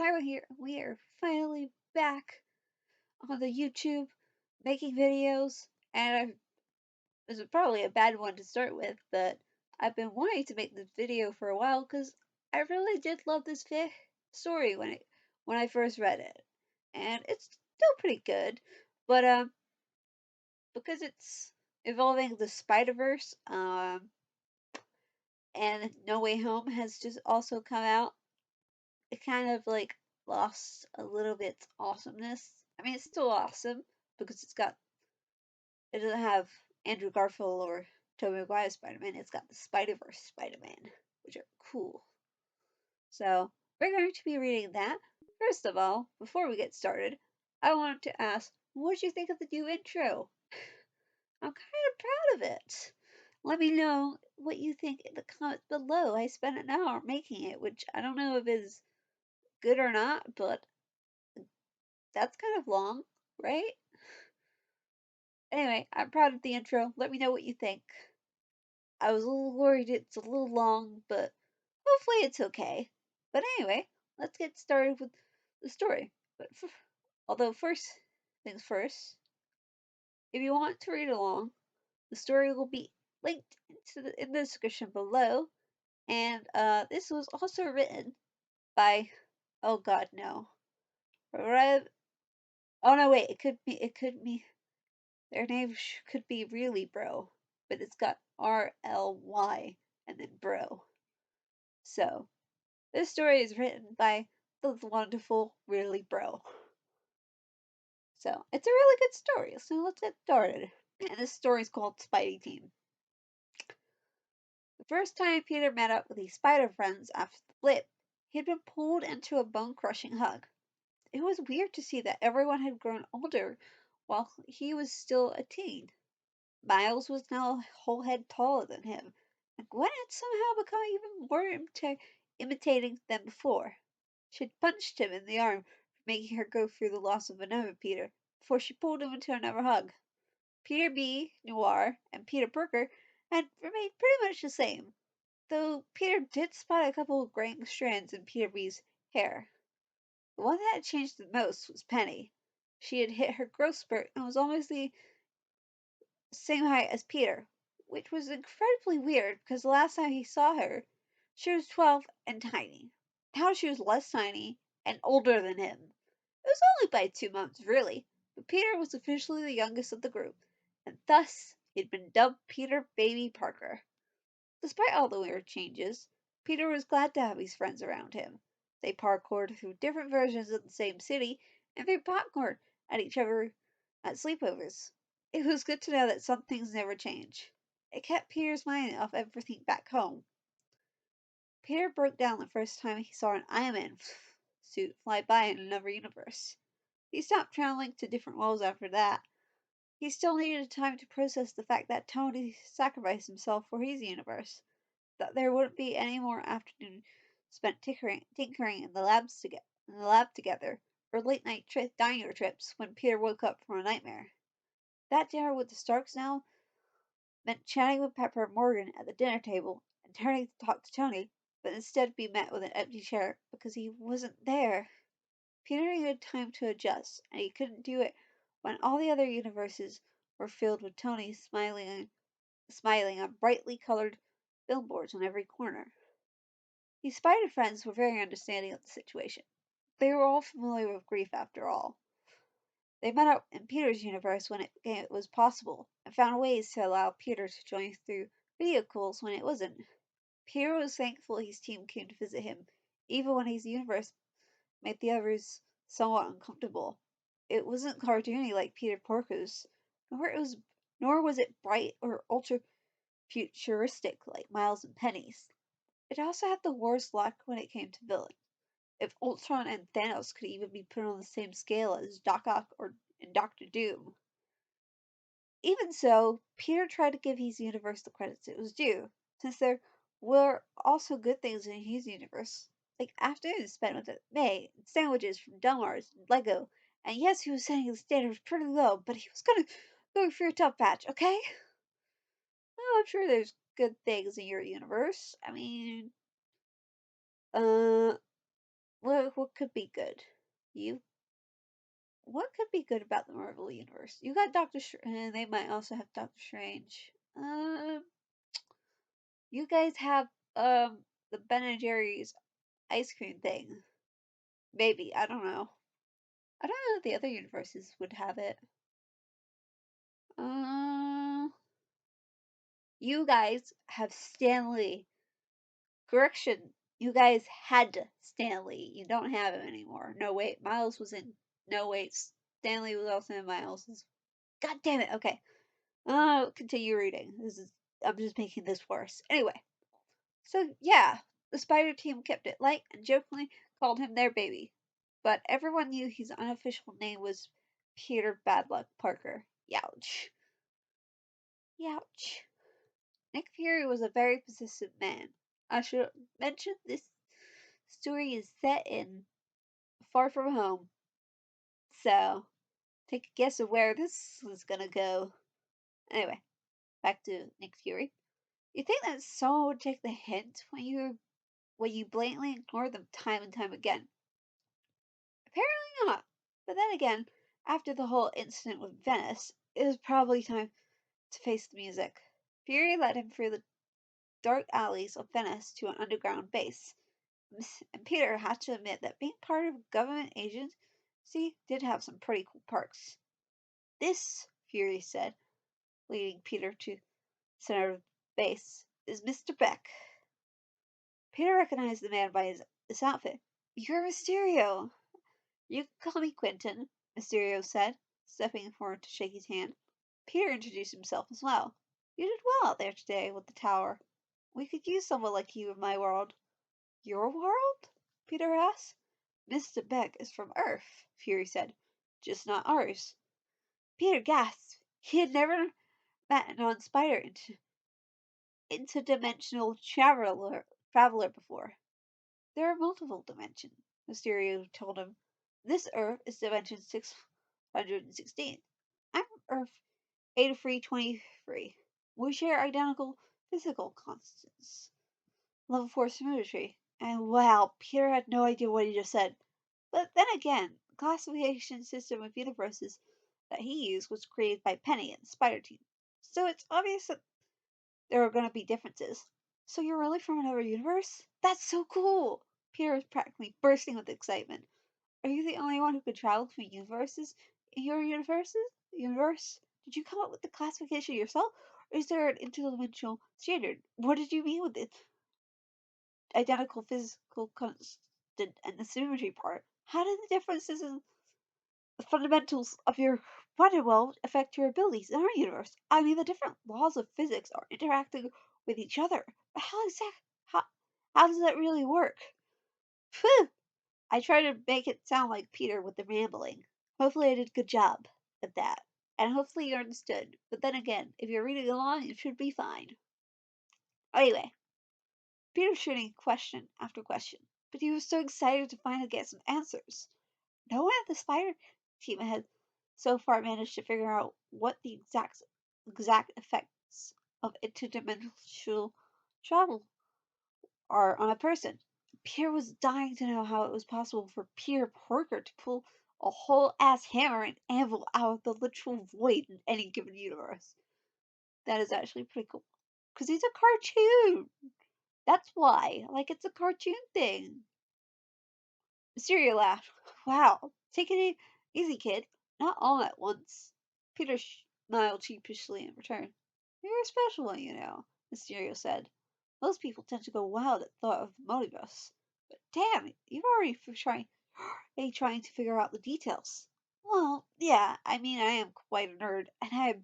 Tighebo here. We are finally back on the YouTube making videos, and this is probably a bad one to start with, but I've been wanting to make this video for a while because I really did love this story when I first read it, and it's still pretty good, but because it's involving the Spider-Verse, and No Way Home has just also come out, it kind of like lost a little bit its awesomeness. I mean, it's still awesome because it doesn't have Andrew Garfield or Tobey Maguire's Spider-Man. It's got the Spider-Verse Spider-Man, which are cool. So we're going to be reading that. First of all, before we get started, I wanted to ask, what did you think of the new intro? I'm kind of proud of it. Let me know what you think in the comments below. I spent an hour making it, which I don't know if is good or not, but that's kind of long, right? Anyway, I'm proud of the intro. Let me know what you think. I was a little worried it's a little long, but hopefully it's okay. But anyway, let's get started with the story. Although first things first, if you want to read along, the story will be linked in the description below. And this was also written by, oh god, no. Oh no, wait, it could be their name could be Rlybro, but it's got RLY and then bro. So, this story is written by the wonderful Rlybro. So, it's a really good story. So, let's get started. And this story is called Spidey-Team. The first time Peter met up with his spider friends after the blip, he had been pulled into a bone-crushing hug. It was weird to see that everyone had grown older while he was still a teen. Miles was now a whole head taller than him, and Gwen had somehow become even more imitating than before. She had punched him in the arm for making her go through the loss of another Peter, before she pulled him into another hug. Peter B. Noir and Peter Parker had remained pretty much the same, though Peter did spot a couple of graying strands in Peter B's hair. The one that had changed the most was Penny. She had hit her growth spurt and was almost the same height as Peter, which was incredibly weird because the last time he saw her, she was 12 and tiny. Now she was less tiny and older than him. It was only by 2 months, really, but Peter was officially the youngest of the group, and thus he had been dubbed Peter Baby Parker. Despite all the weird changes, Peter was glad to have his friends around him. They parkoured through different versions of the same city and threw popcorn at each other at sleepovers. It was good to know that some things never change. It kept Peter's mind off everything back home. Peter broke down the first time he saw an Iron Man suit fly by in another universe. He stopped traveling to different worlds after that. He still needed time to process the fact that Tony sacrificed himself for his universe, that there wouldn't be any more afternoon spent tinkering in the lab together, or late night diner trips when Peter woke up from a nightmare. That dinner with the Starks now meant chatting with Pepper and Morgan at the dinner table and turning to talk to Tony, but instead be met with an empty chair because he wasn't there. Peter needed time to adjust, and he couldn't do it when all the other universes were filled with Tony smiling on brightly colored billboards on every corner. His spider friends were very understanding of the situation. They were all familiar with grief after all. They met up in Peter's universe when it was possible, and found ways to allow Peter to join through video calls when it wasn't. Peter was thankful his team came to visit him, even when his universe made the others somewhat uncomfortable. It wasn't cartoony like Peter Porco's, nor was it bright or ultra futuristic like Miles and Penny's. It also had the worst luck when it came to villains. If Ultron and Thanos could even be put on the same scale as Doc Ock and Doctor Doom. Even so, Peter tried to give his universe the credits it was due, since there were also good things in his universe, like afternoons spent with May, and sandwiches from Delmar's and Lego. And yes, he was setting the standards pretty low, but he was going through a tough patch, okay? Well, I'm sure there's good things in your universe. I mean, uh, what could be good? You what could be good about the Marvel universe? You got Doctor Strange, and they might also have Doctor Strange. You guys have the Ben and Jerry's ice cream thing. Maybe I don't know. I don't know if the other universes would have it. Uh, you guys have Stanley. Correction. You guys had Stanley. You don't have him anymore. No wait, Miles was in. No wait, Stanley was also in Miles'. God damn it. Okay. Continue reading. I'm just making this worse. Anyway, so yeah, the Spider-Team kept it light and jokingly called him their baby. But everyone knew his unofficial name was Peter Badluck Parker. Youch. Youch. Nick Fury was a very possessive man. I should mention this story is set in Far From Home, so take a guess of where this is gonna go. Anyway, back to Nick Fury. You think that someone would take the hint when you blatantly ignore them time and time again? Apparently not. But then again, after the whole incident with Venice, it was probably time to face the music. Fury led him through the dark alleys of Venice to an underground base. And Peter had to admit that being part of a government agency did have some pretty cool perks. This, Fury said, leading Peter to the center of the base, is Mr. Beck. Peter recognized the man by his outfit. You're Mysterio. You can call me Quentin, Mysterio said, stepping forward to shake his hand. Peter introduced himself as well. You did well out there today with the tower. We could use someone like you in my world. Your world? Peter asked. Mr. Beck is from Earth, Fury said. Just not ours. Peter gasped. He had never met a non-spider interdimensional traveler before. There are multiple dimensions, Mysterio told him. This Earth is dimension 616. I'm Earth 8323. We share identical physical constants. Level 4 symmetry. And wow, Peter had no idea what he just said. But then again, the classification system of universes that he used was created by Penny and the Spider-Team. So it's obvious that there are going to be differences. So you're really from another universe? That's so cool! Peter was practically bursting with excitement. Are you the only one who could travel between universes in your universe? Did you come up with the classification yourself? Or is there an interdimensional standard? What did you mean with the identical physical constant and the symmetry part? How did the differences in the fundamentals of your wonder world affect your abilities in our universe? I mean, the different laws of physics are interacting with each other. But how, how does that really work? Phew! I try to make it sound like Peter with the rambling. Hopefully I did a good job at that. And hopefully you understood. But then again, if you're reading along, it should be fine. Anyway, Peter's shooting question after question. But he was so excited to finally get some answers. No one at the Spider Team had so far managed to figure out what the exact effects of interdimensional travel are on a person. Peter was dying to know how it was possible for Peter Parker to pull a whole ass hammer and anvil out of the literal void in any given universe. That is actually pretty cool. Because he's a cartoon! That's why. Like, it's a cartoon thing. Mysterio laughed. Wow, take it easy, kid. Not all at once. Peter smiled sheepishly in return. You're a special one, you know, Mysterio said. Most people tend to go wild at thought of the multiverse. But damn, you've already trying to figure out the details. Well, yeah, I mean, I am quite a nerd, and I am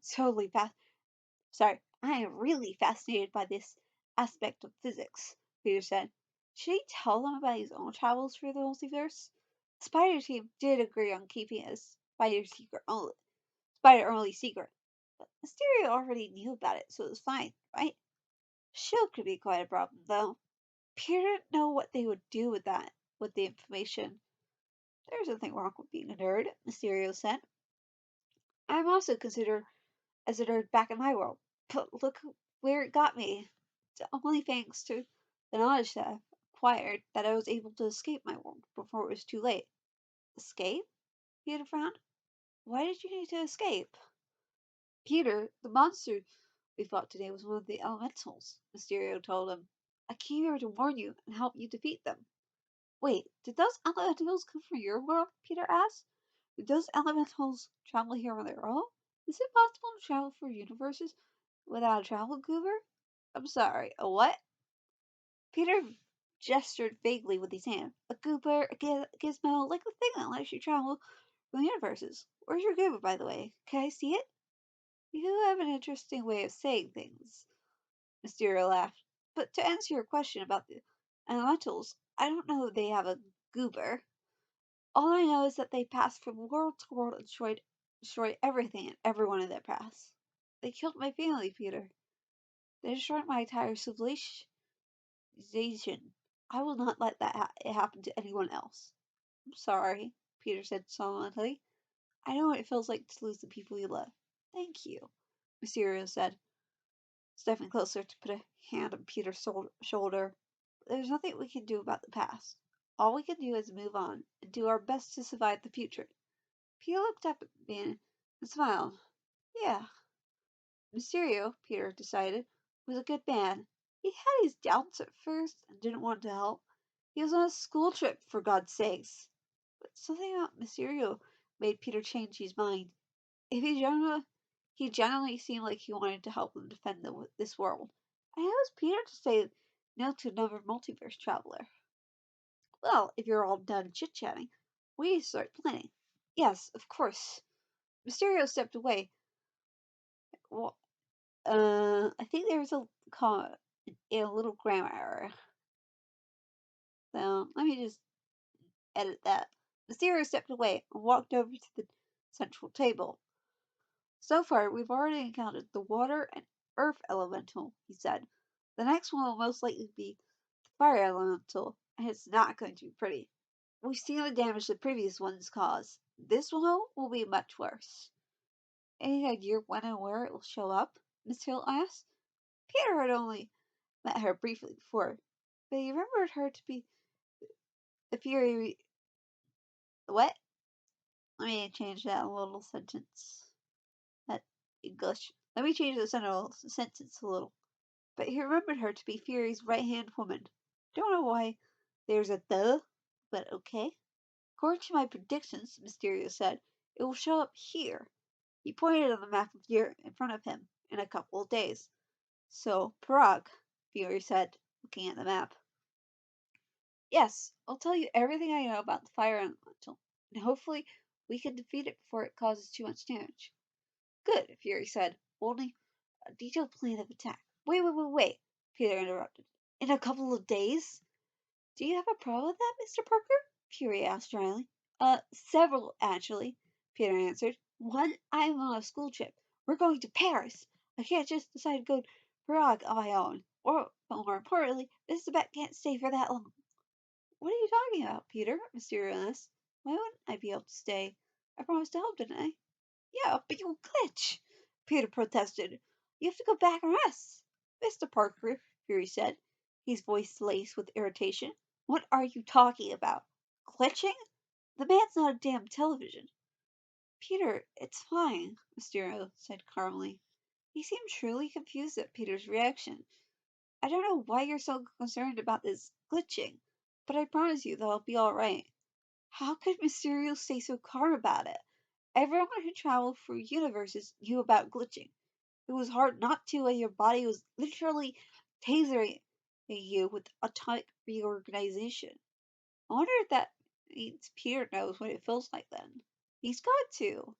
I am really fascinated by this aspect of physics, Peter said. Should he tell them about his own travels through the multiverse? The Spider Team did agree on keeping it a spider-only secret. But Mysterio already knew about it, so it was fine, right? Shield could be quite a problem, though. Peter didn't know what they would do with the information. There's nothing wrong with being a nerd, Mysterio said. I'm also considered as a nerd back in my world. But look where it got me. It's only thanks to the knowledge that I've required that I was able to escape my world before it was too late. Escape? Peter frowned. Why did you need to escape? Peter, the monster we fought today was one of the elementals, Mysterio told him. I came here to warn you and help you defeat them. Wait, did those elementals come from your world? Peter asked. Did those elementals travel here on their own? Is it possible to travel through universes without a travel goober? I'm sorry, a what? Peter gestured vaguely with his hand. A goober, a gizmo, like the thing that lets you travel through universes. Where's your goober, by the way? Can I see it? You have an interesting way of saying things, Mysterio laughed. But to answer your question about the elementals, I don't know if they have a goober. All I know is that they passed from world to world and destroyed everything and everyone in their path. They killed my family, Peter. They destroyed my entire civilization. I will not let it happen to anyone else. I'm sorry, Peter said solemnly. I know what it feels like to lose the people you love. Thank you, Mysterio said, stepping closer to put a hand on Peter's shoulder. There's nothing we can do about the past. All we can do is move on and do our best to survive the future. Peter looked up at me and smiled. Yeah, Mysterio, Peter decided, was a good man. He had his doubts at first and didn't want to help. He was on a school trip, for God's sakes. But something about Mysterio made Peter change his mind. If he generally seemed like he wanted to help them defend this world. And how was Peter to say no to another multiverse traveler? Well, if you're all done chit-chatting, we need to start planning. Yes, of course. Mysterio stepped away. Well, I think there was a little grammar error. So let me just edit that. Mysterio stepped away and walked over to the central table. So far, we've already encountered the water and earth elemental, he said. The next one will most likely be the fire elemental, and it's not going to be pretty. We've seen the damage the previous ones caused. This one will be much worse. Any idea when and where it will show up? Miss Hill asked. Peter had only met her briefly before, but he remembered her to be the Fury. What? Let me change that little sentence. That English. Let me change the sentence a little. But he remembered her to be Fury's right-hand woman. Don't know why there's a the, but okay. According to my predictions, Mysterio said, it will show up here. He pointed on the map of Europe in front of him in a couple of days. So, Prague, Fury said, looking at the map. Yes, I'll tell you everything I know about the fire elemental, and hopefully we can defeat it before it causes too much damage. Good, Fury said, holding a detailed plan of attack. Wait, Peter interrupted. In a couple of days? Do you have a problem with that, Mr. Parker? Fury asked dryly. Several, actually, Peter answered. One, I'm on a school trip. We're going to Paris. I can't just decide to go to Prague on my own. Or, more importantly, Mr. Beck can't stay for that long. What are you talking about, Peter? Mysterio asked. Why wouldn't I be able to stay? I promised to help, didn't I? Yeah, but you'll glitch, Peter protested. You have to go back and rest. Mr. Parker, Fury said, his voice laced with irritation. What are you talking about? Glitching? The man's not a damn television. Peter, it's fine, Mysterio said calmly. He seemed truly confused at Peter's reaction. I don't know why you're so concerned about this glitching, but I promise you that I'll be alright. How could Mysterio stay so calm about it? Everyone who traveled through universes knew about glitching. It was hard not to when your body was literally tasering you with atomic reorganization. I wonder if that means Peter knows what it feels like then. He's got to.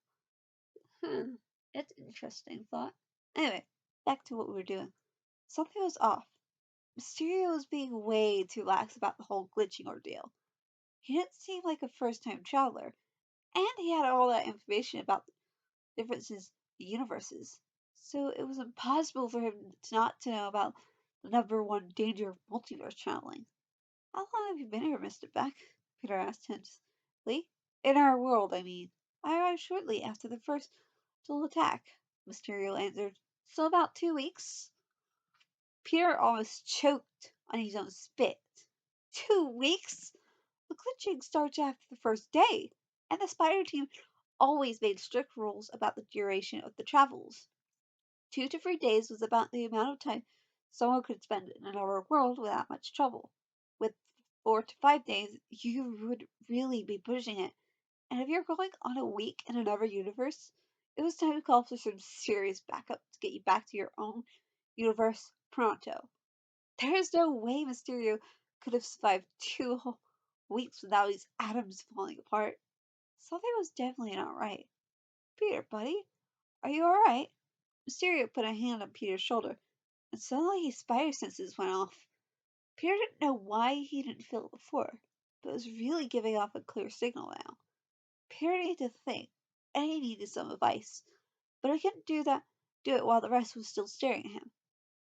It's an interesting thought. Anyway, back to what we were doing. Something was off. Mysterio was being way too lax about the whole glitching ordeal. He didn't seem like a first time traveler, and he had all that information about the differences in universes. So it was impossible for him not to know about the number one danger of multiverse traveling. How long have you been here, Mr. Beck? Peter asked tensely. In our world, I mean. I arrived shortly after the first little attack, Mysterio answered. So about 2 weeks. Peter almost choked on his own spit. 2 weeks? The glitching starts after the first day, and the Spider-Team always made strict rules about the duration of the travels. 2 to 3 days was about the amount of time someone could spend in another world without much trouble. With 4 to 5 days, you would really be pushing it. And if you're going on a week in another universe, it was time to call for some serious backup to get you back to your own universe pronto. There is no way Mysterio could have survived 2 weeks without his atoms falling apart. Something was definitely not right. Peter, buddy, are you alright? Mysterio put a hand on Peter's shoulder, and suddenly his spider senses went off. Peter didn't know why he didn't feel it before, but was really giving off a clear signal now. Peter needed to think, and he needed some advice, but he couldn't do it while the rest was still staring at him.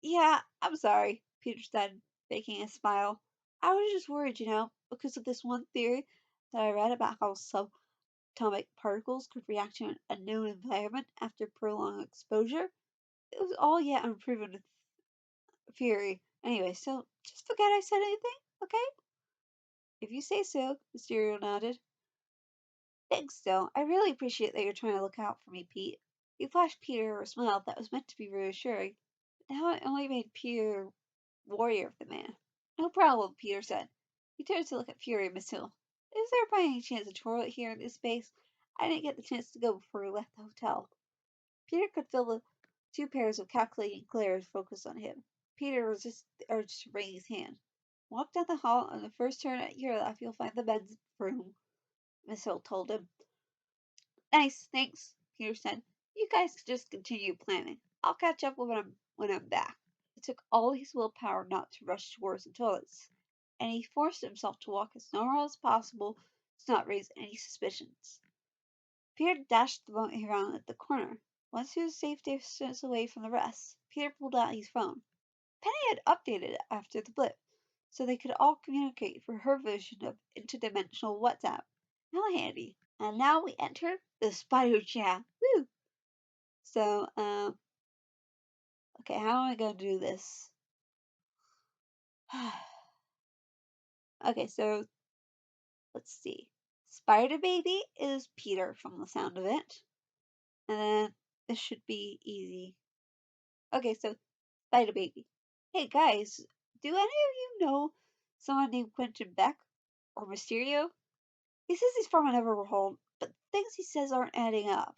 Yeah, I'm sorry, Peter said, faking a smile. I was just worried, because of this one theory that I read about how subatomic particles could react to an unknown environment after prolonged exposure. It was all yet unproven theory. Anyway, so just forget I said anything, okay? If you say so, Mysterio nodded. Thanks, though. I really appreciate that you're trying to look out for me, Pete. You flashed Peter a smile that was meant to be reassuring, but now it only made Peter warrior of the man. No problem, Peter said. He turned to look at Fury and Miss Hill. Is there by any chance a toilet here in this space? I didn't get the chance to go before we left the hotel. Peter could feel the two pairs of calculating glares focused on him. Peter resisted the urge to wring his hand. Walk down the hall, and the first turn at your left you'll find the men's room, Miss Hill told him. Nice, thanks, Peter said. You guys just continue planning. I'll catch up when I'm back. It took all his willpower not to rush towards the toilets, and he forced himself to walk as normal as possible to not raise any suspicions. Peter dashed the boat around at the corner. Once he was a safe distance away from the rest, Peter pulled out his phone. Penny had updated it after the blip, so they could all communicate through her version of interdimensional WhatsApp. How handy. And now we enter the spider chat. Woo! So, okay, how am I going to do this? Okay, so let's see. Spider Baby is Peter from the sound of it. And then this should be easy. Okay, so Spider Baby. Hey guys, do any of you know someone named Quentin Beck or Mysterio? He says he's from another world, but things he says aren't adding up.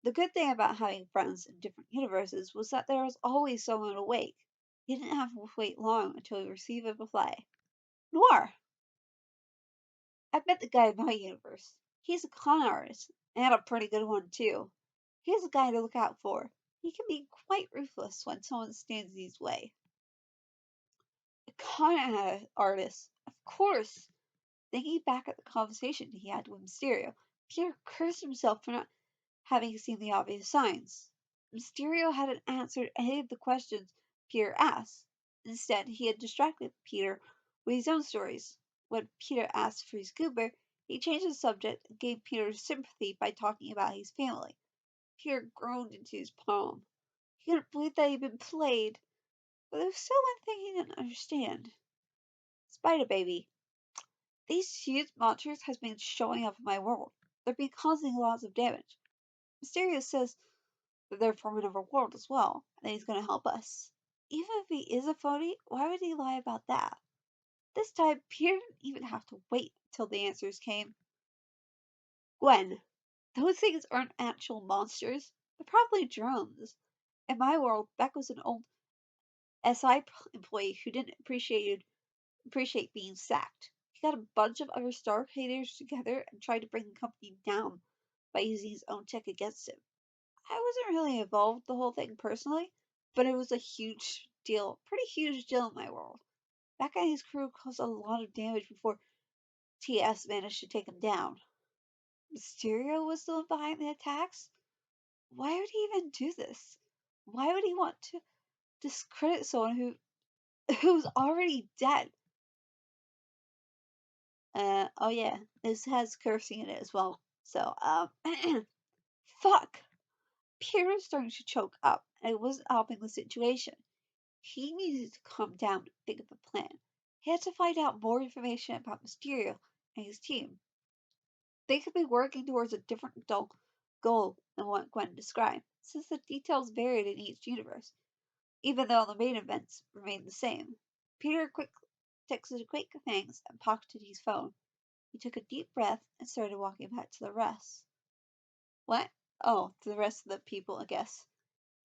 The good thing about having friends in different universes was that there was always someone awake. You didn't have to wait long until you received a reply. Noir! I've met the guy in my universe. He's a con artist, and a pretty good one, too. He's a guy to look out for. He can be quite ruthless when someone stands in his way. A con artist, of course. Thinking back at the conversation he had with Mysterio, Peter cursed himself for not having seen the obvious signs. Mysterio hadn't answered any of the questions Peter asked. Instead, he had distracted Peter with his own stories. When Peter asked for his goober, he changed the subject and gave Peter sympathy by talking about his family. Peter groaned into his palm. He couldn't believe that he'd been played, but there was still one thing he didn't understand. Spider Baby. These huge monsters has been showing up in my world. They've been causing lots of damage. Mysterio says that they're from another world as well, and that he's going to help us. Even if he is a phony, why would he lie about that? This time, Peter didn't even have to wait until the answers came. Gwen, those things aren't actual monsters. They're probably drones. In my world, Beck was an old SI employee who didn't appreciate being sacked. He got a bunch of other Stark haters together and tried to bring the company down by using his own tech against him. I wasn't really involved with the whole thing personally, but it was a huge deal, pretty huge deal in my world. That guy and his crew caused a lot of damage before TS managed to take him down. Mysterio was the one behind the attacks? Why would he even do this? Why would he want to discredit someone who's already dead? Oh yeah, this has cursing in it as well. So, fuck! Peter was starting to choke up, and it wasn't helping the situation. He needed to calm down and think of a plan. He had to find out more information about Mysterio and his team. They could be working towards a different goal than what Gwen described, since the details varied in each universe, even though the main events remained the same. Peter texted quick thanks and pocketed his phone. He took a deep breath and started walking back to the rest. What? Oh, to the rest of the people, I guess.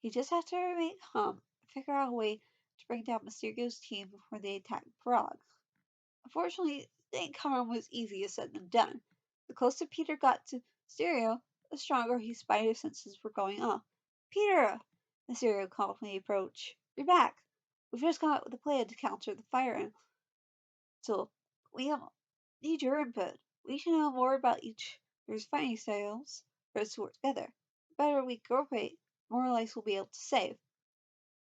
He just had to remain calm and figure out a way to bring down Mysterio's team before they attacked Prague. Unfortunately, staying calm was easier said than done. The closer Peter got to Mysterio, the stronger his spider senses were going off. Peter! Mysterio called when he approached. You're back. We've just come up with a plan to counter the fire so we need your input. We should know more about each other's fighting styles for us to work together. The better we cooperate, the more lives we'll be able to save.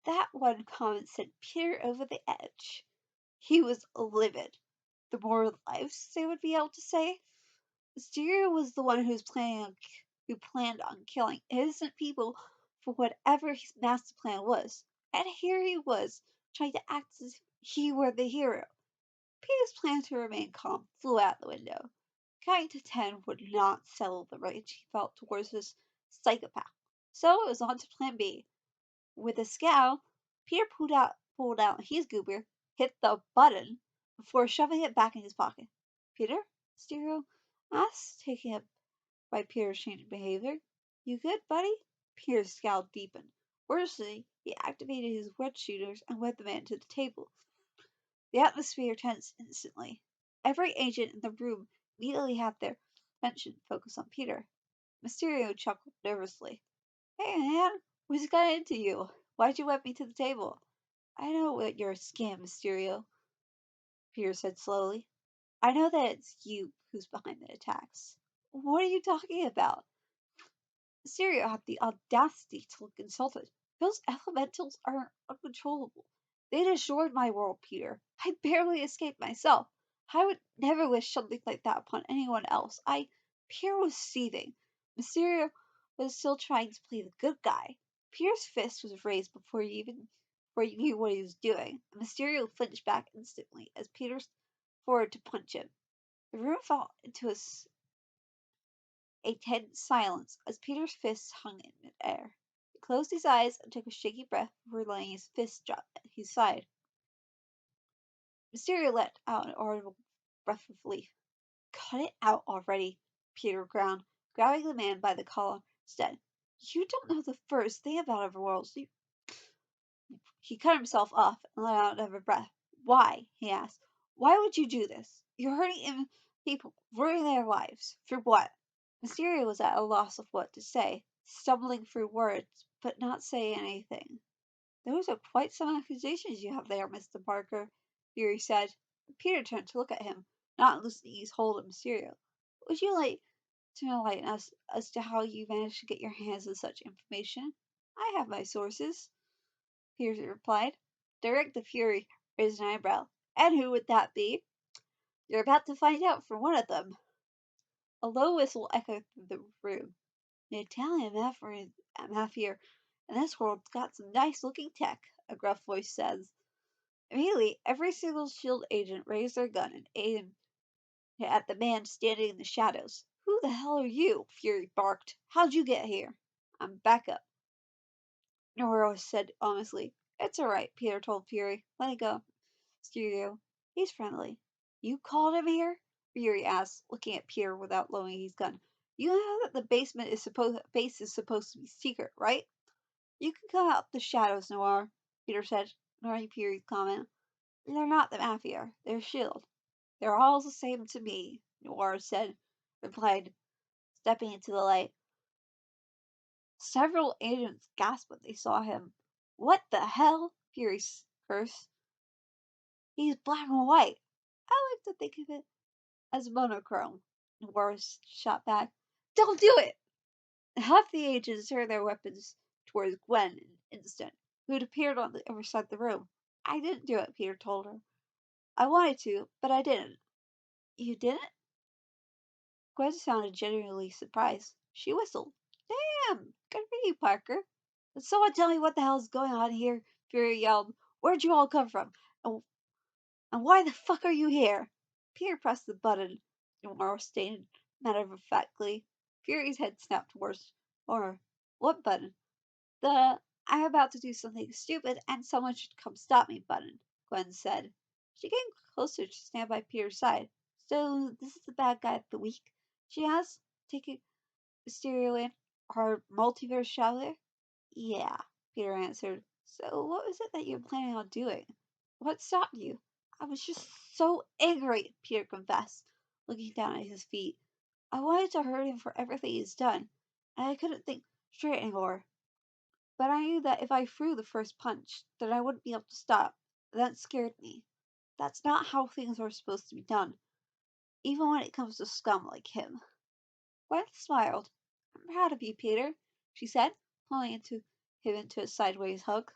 That one comment sent Peter over the edge. He was livid. The more lives they would be able to save? Mysterio was the one who planned on killing innocent people for whatever his master plan was. And here he was, trying to act as if he were the hero. Peter's plan to remain calm flew out the window. Counting to 10 would not settle the rage he felt towards this psychopath. So it was on to plan B. With a scowl, Peter pulled out his goober, hit the button, before shoving it back in his pocket. Peter? Mysterio asked, taken up by Peter's changing behavior. You good, buddy? Peter's scowl deepened. Worsley, he activated his web shooters and led the man to the table. The atmosphere tensed instantly. Every agent in the room immediately had their attention focused on Peter. Mysterio chuckled nervously. Hey man, what just got into you? Why'd you whip me to the table? I know what you're a scam, Mysterio, Peter said slowly. I know that it's you who's behind the attacks. What are you talking about? Mysterio had the audacity to look insulted. Those elementals are uncontrollable. They destroyed my world, Peter. I barely escaped myself. I would never wish something like that upon anyone else. Peter was seething. Mysterio was still trying to play the good guy. Peter's fist was raised before he knew what he was doing, and Mysterio flinched back instantly as Peter stepped forward to punch him. The room fell into a tense silence as Peter's fists hung in midair. He closed his eyes and took a shaky breath before letting his fist drop at his side. Mysterio let out an audible breath of relief. Cut it out already, Peter groaned, grabbing the man by the collar instead. You don't know the first thing about Everworlds. He cut himself off and let out another breath. Why? He asked. Why would you do this? You're hurting people, ruining their lives. For what? Mysterio was at a loss of what to say, stumbling through words, but not saying anything. Those are quite some accusations you have there, Mr. Parker, Fury said. Peter turned to look at him, not loosening his hold of Mysterio. Would you like to enlighten us as to how you managed to get your hands on such information? I have my sources, Peter replied. Director Fury raised an eyebrow. And who would that be? You're about to find out from one of them. A low whistle echoed through the room. The Italian mafia in this world's got some nice looking tech, a gruff voice says. Immediately, every single SHIELD agent raised their gun and aimed at the man standing in the shadows. Who the hell are you? Fury barked. How'd you get here? I'm back up, Noro said honestly. It's alright, Peter told Fury. Let it go. Mysterio. He's friendly. You called him here? Fury asked, looking at Peter without lowering his gun. You know that the base is supposed to be secret, right? You can come out the shadows, Noir, Peter said, ignoring Fury's comment. They're not the Mafia. They're S.H.I.E.L.D. They're all the same to me, Noir replied, stepping into the light. Several agents gasped when they saw him. What the hell? Fury cursed. He's black and white. I like to think of it as monochrome, Noir shot back. Don't do it! Half the agents turned their weapons towards Gwen in an instant, who had appeared on the other side of the room. I didn't do it, Peter told her. I wanted to, but I didn't. You didn't? Gwen sounded genuinely surprised. She whistled. Damn! Good for you, Parker. Can someone tell me what the hell's going on here? Fury yelled. Where'd you all come from? And And why the fuck are you here? Peter pressed the button, Noir stated matter-of-factly. Fury's head snapped towards Nora. What button? The I'm about to do something stupid and someone should come stop me button, Gwen said. She came closer to stand by Peter's side. So this is the bad guy of the week? She asked, taking Mysterio in. Our multiverse traveler? Yeah, Peter answered. So what was it that you're planning on doing? What stopped you? I was just so angry, Peter confessed, looking down at his feet. I wanted to hurt him for everything he's done, and I couldn't think straight anymore. But I knew that if I threw the first punch, that I wouldn't be able to stop. That scared me. That's not how things are supposed to be done, even when it comes to scum like him. Gwen smiled. I'm proud of you, Peter, she said, pulling him into a sideways hug.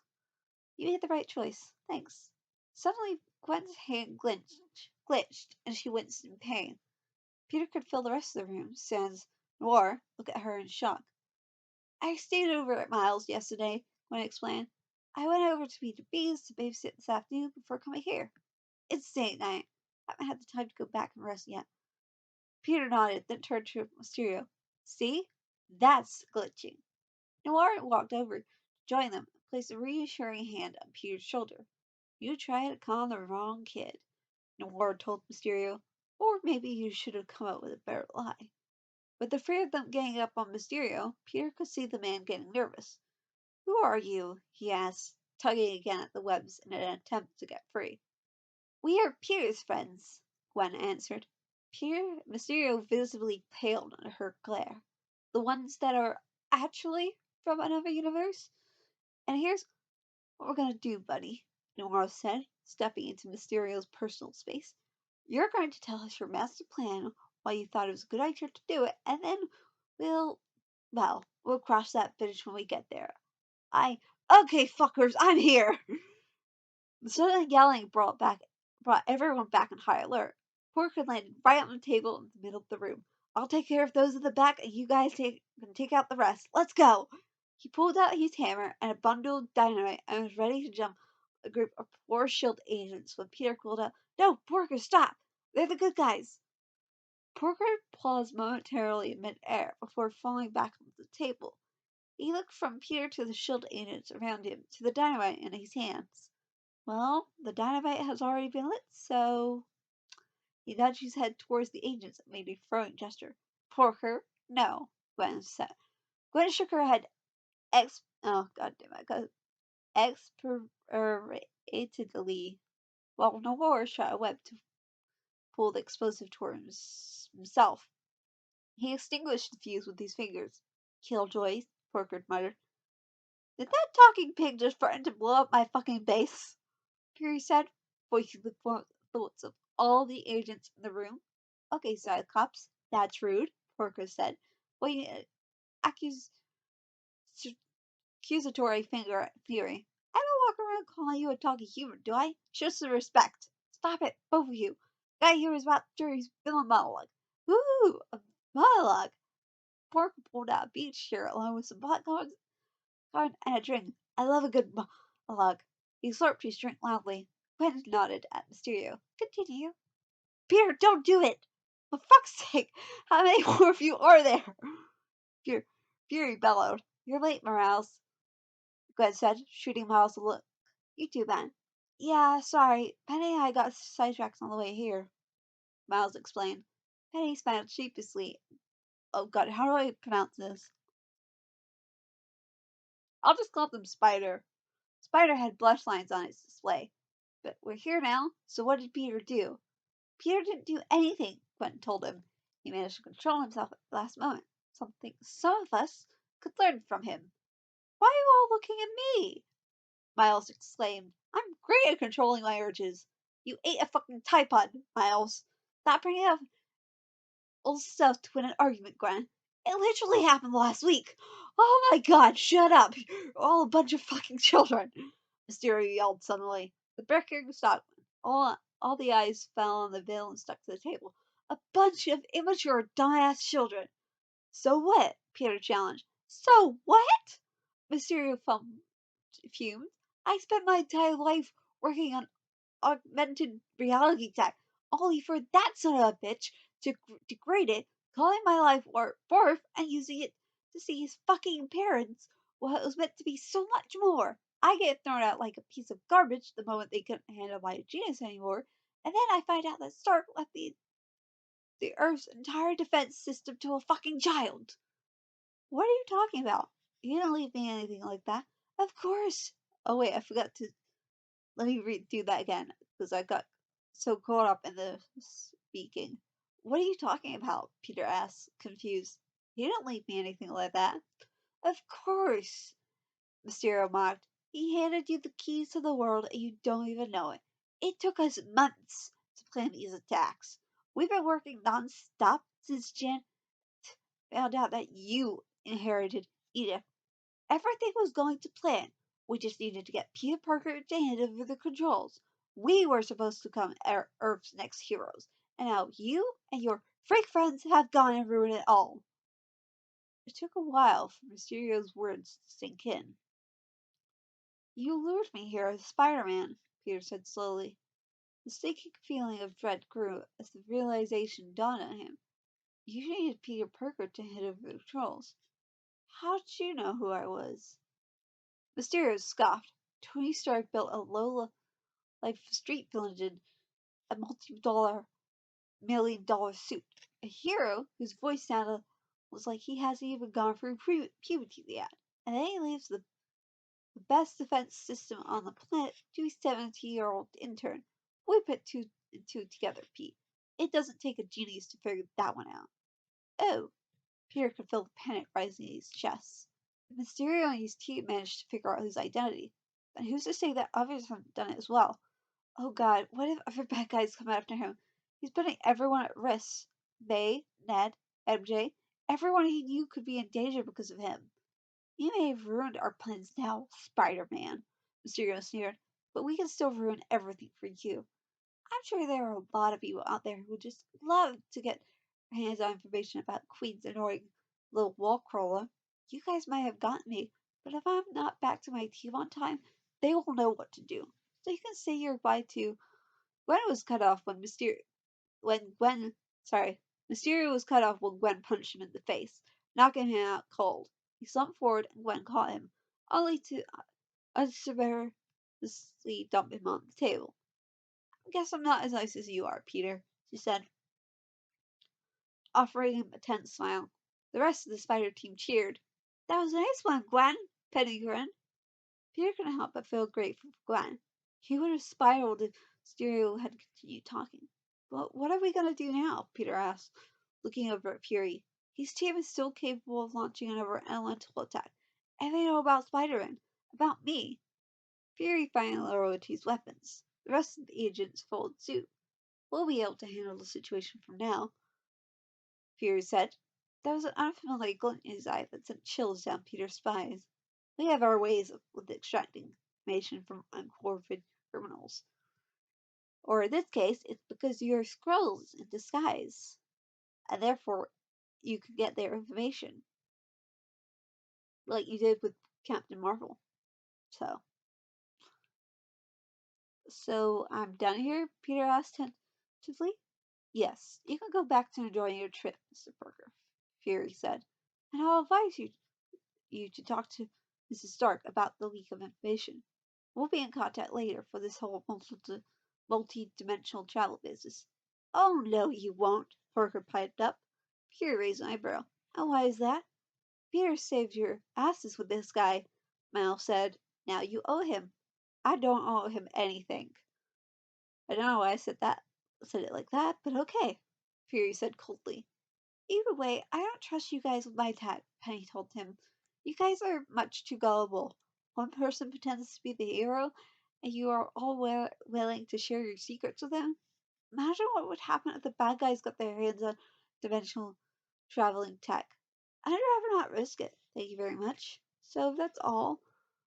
You made the right choice. Thanks. Suddenly, Gwen's hand glitched, and she winced in pain. Peter could feel the rest of the room, sans Noir look at her in shock. I stayed over at Miles yesterday, Gwen explained. I went over to meet the bees to babysit this afternoon before coming here. It's date night. I haven't had the time to go back and rest yet. Peter nodded, then turned to Mysterio. See? That's glitching. Noir walked over to join them and placed a reassuring hand on Peter's shoulder. You tried to calm the wrong kid, Noir told Mysterio. Or maybe you should have come up with a better lie. With the three of them ganging up on Mysterio, Peter could see the man getting nervous. Who are you? He asked, tugging again at the webs in an attempt to get free. We are Peter's friends, Gwen answered. Peter Mysterio visibly paled under her glare. The ones that are actually from another universe? And here's what we're gonna do, buddy, Nora said, stepping into Mysterio's personal space. You're going to tell us your master plan, why you thought it was a good idea to do it, and then we'll, we'll cross that bridge when we get there. Okay, fuckers, I'm here! The sudden yelling brought everyone back on high alert. Porker landed right on the table in the middle of the room. I'll take care of those in the back, and you guys can take out the rest. Let's go! He pulled out his hammer and a bundle of dynamite and was ready to jump a group of poor shield agents when Peter called out, No, Porker, stop! They're the good guys! Porker paused momentarily in mid-air before falling back onto the table. He looked from Peter to the shield agents around him to the dynamite in his hands. Well, the dynamite has already been lit, so... He nudged his head towards the agents and made a throwing gesture. Porker, no, Gwen said. Gwen shook her head oh, god damn it, expiratedly, while Noir shot a web to pull the explosive towards himself. He extinguished the fuse with his fingers. Killjoys, Porker muttered. Did that talking pig just threaten to blow up my fucking base? Fury said, voicing the thoughts of all the agents in the room. Okay, Cyclops, that's rude, Porker said, pointing an accusatory finger at Fury. I don't walk around calling you a talking human, do I? Show some respect. Stop it, both of you. Guy here is about Fury's villain monologue. Woo! A monologue. Porker pulled out a beach chair along with some popcorn and a drink. I love a good monologue. He slurped his drink loudly. Gwen nodded at Mysterio. Continue. Peter, don't do it! For fuck's sake, how many more of you are there? Fury bellowed. You're late, Morales, Gwen said, shooting Miles a look. You too, Ben. Yeah, sorry. Penny and I got sidetracked on the way here, Miles explained. Penny smiled sheepishly. Oh god, how do I pronounce this? I'll just call them Spider. Spider had blush lines on its display. But we're here now, so what did Peter do? Peter didn't do anything, Quentin told him. He managed to control himself at the last moment. Something some of us could learn from him. Why are you all looking at me? Miles exclaimed. I'm great at controlling my urges. You ate a fucking Tide Pod, Miles. Stop bringing up old stuff to win an argument, Gwen. It literally happened last week. Oh my god, shut up. You're all a bunch of fucking children. Mysterio yelled suddenly. The breaker stopped. All the eyes fell on the villain stuck to the table. A bunch of immature, dumbass children. So what? Peter challenged. So what? Mysterio fumed. I spent my entire life working on augmented reality tech, only for that son of a bitch to degrade it, calling my life worth and using it to see his fucking parents while it was meant to be so much more. I get thrown out like a piece of garbage the moment they couldn't handle my genius anymore, and then I find out that Stark left the Earth's entire defense system to a fucking child. What are you talking about? You didn't leave me anything like that. Of course. Oh wait, I forgot to let me read through that again because I got so caught up in the speaking. What are you talking about? Peter asked, confused. He didn't leave me anything like that. Of course, Mysterio mocked. He handed you the keys to the world and you don't even know it. It took us months to plan these attacks. We've been working non-stop since Jen found out that you inherited Edith. Everything was going to plan. We just needed to get Peter Parker to hand over the controls. We were supposed to become Earth's next heroes, and now you and your freak friends have gone and ruined it all. It took a while for Mysterio's words to sink in. You lured me here as Spider-Man, Peter said slowly. The sinking feeling of dread grew as the realization dawned on him. You needed Peter Parker to hand over the controls. How did you know who I was? Mysterio scoffed. Tony Stark built a low-life street villain in a multi-million-dollar suit. A hero whose voice sounded was like he hasn't even gone through puberty yet. And then he leaves the best defense system on the planet to a 17-year-old intern. We put two and two together, Pete. It doesn't take a genius to figure that one out. Oh, Peter could feel the panic rising in his chest. If Mysterio and his team managed to figure out his identity, then who's to say that others haven't done it as well? Oh god, what if other bad guys come after him? He's putting everyone at risk. May, Ned, MJ, everyone he knew could be in danger because of him. You may have ruined our plans now, Spider-Man, Mysterio sneered, but we can still ruin everything for you. I'm sure there are a lot of people out there who would just love to get their hands on information about Queen's annoying little wall crawler. You guys might have gotten me, but if I'm not back to my team on time, they will know what to do. So you can say your goodbye to Gwen was cut off when Gwen Mysterio was cut off when Gwen punched him in the face, knocking him out cold. He slumped forward and Gwen caught him, only to unceremoniously dump him on the table. I guess I'm not as nice as you are, Peter, she said, offering him a tense smile. The rest of the Spider-Team cheered. That was a nice one, Gwen, Penny grinned. Peter couldn't help but feel grateful for Gwen. He would have spiraled if Mysterio had continued talking. But what are we going to do now? Peter asked, looking over at Fury. His team is still capable of launching another elemental attack. And they know about Spider-Man. About me. Fury finally lowered his weapons. The rest of the agents followed suit. We'll be able to handle the situation from now, Fury said. There was an unfamiliar glint in his eye that sent chills down Peter's spine. We have our ways of extracting information from uncooperative criminals. Or in this case, it's because you're Skrulls in disguise, and therefore you could get their information, like you did with Captain Marvel. So I'm done here? Peter asked tentatively. Yes, you can go back to enjoying your trip, Mr. Parker, Fury said, and I'll advise you to talk to Mrs. Stark about the leak of information. We'll be in contact later for this whole multi-dimensional travel business. Oh, no, you won't, Parker piped up. Peter raised an eyebrow. And why is that? Peter saved your asses with this guy, Miles said. Now you owe him. I don't owe him anything. I don't know why I said it like that, but okay, Fury said coldly. Either way, I don't trust you guys with my tech, Penny told him. You guys are much too gullible. One person pretends to be the hero, and you are all willing to share your secrets with him? Imagine what would happen if the bad guys got their hands on dimensional traveling tech. I'd rather not risk it, thank you very much. So if that's all,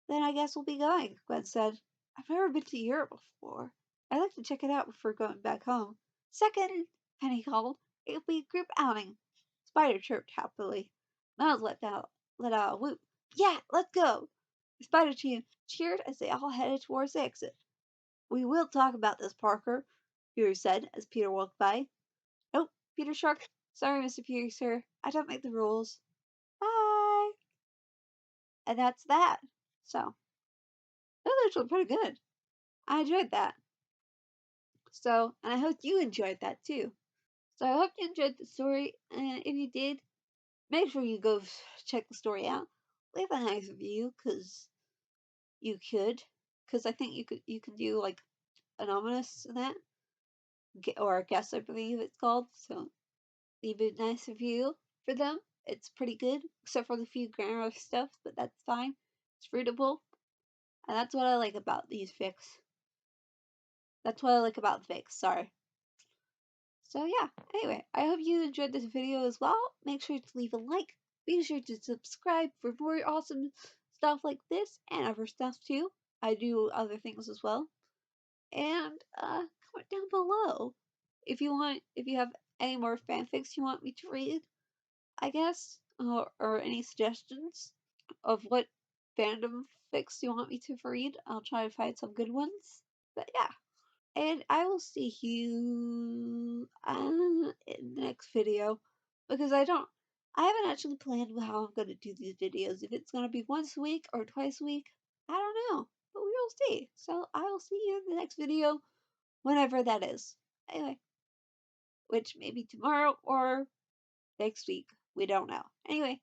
then I guess we'll be going, Gwen said. I've never been to Europe before. I'd like to check it out before going back home. Second, Penny called. It'll be a group outing. Spider chirped happily. Miles let out a whoop. Yeah, let's go! The Spider team cheered as they all headed towards the exit. We will talk about this, Parker, Peter said as Peter walked by. Nope, Peter shrugged. Sorry, Mr. Piercer. I don't make the rules. Bye. And that's that. So, that was actually pretty good. I enjoyed that. So, and I hope you enjoyed that too. So I hope you enjoyed the story, and if you did, make sure you go check the story out. Leave a nice review, cause you could, cause I think you can do like anonymous in that, or guest I believe it's called. So leave a nice review for them. It's pretty good, except for the few grammar stuff, but that's fine. It's readable, and that's what I like about these fics. That's what I like about the fics. Sorry. So yeah, anyway, I hope you enjoyed this video as well. Make sure to leave a like. Be sure to subscribe for more awesome stuff like this and other stuff too. I do other things as well. And comment down below if you have any more fanfics you want me to read, I guess, or any suggestions of what fandom fics you want me to read. I'll try to find some good ones. But yeah. And I will see you in the next video, because I haven't actually planned how I'm going to do these videos. If it's going to be once a week or twice a week, I don't know, but we will see. So I will see you in the next video, whenever that is. Anyway, which may be tomorrow or next week. We don't know. Anyway,